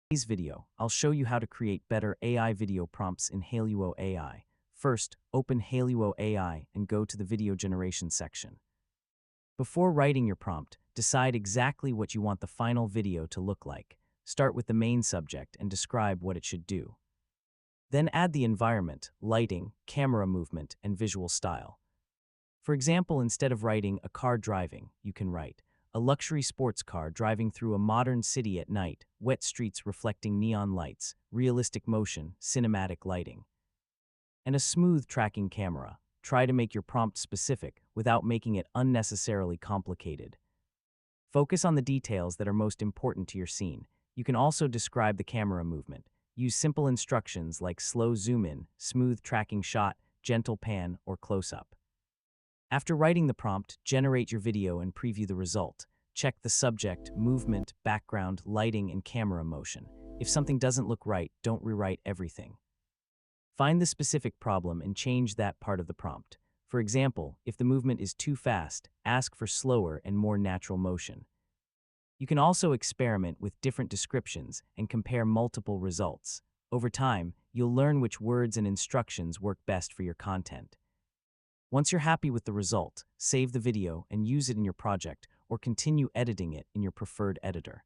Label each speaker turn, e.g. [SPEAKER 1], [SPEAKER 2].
[SPEAKER 1] In today's video, I'll show you how to create better AI video prompts in Hailuo AI. First, open Hailuo AI and go to the video generation section. Before writing your prompt, decide exactly what you want the final video to look like. Start with the main subject and describe what it should do. Then add the environment, lighting, camera movement, and visual style. For example, instead of writing a car driving, you can write a luxury sports car driving through a modern city at night, wet streets reflecting neon lights, realistic motion, cinematic lighting. And a smooth tracking camera. Try to make your prompt specific without making it unnecessarily complicated. Focus on the details that are most important to your scene. You can also describe the camera movement. Use simple instructions like slow zoom in, smooth tracking shot, gentle pan, or close-up. After writing the prompt, generate your video and preview the result. Check the subject, movement, background, lighting, and camera motion. If something doesn't look right, don't rewrite everything. Find the specific problem and change that part of the prompt. For example, if the movement is too fast, ask for slower and more natural motion. You can also experiment with different descriptions and compare multiple results. Over time, you'll learn which words and instructions work best for your content. Once you're happy with the result, save the video and use it in your project or continue editing it in your preferred editor.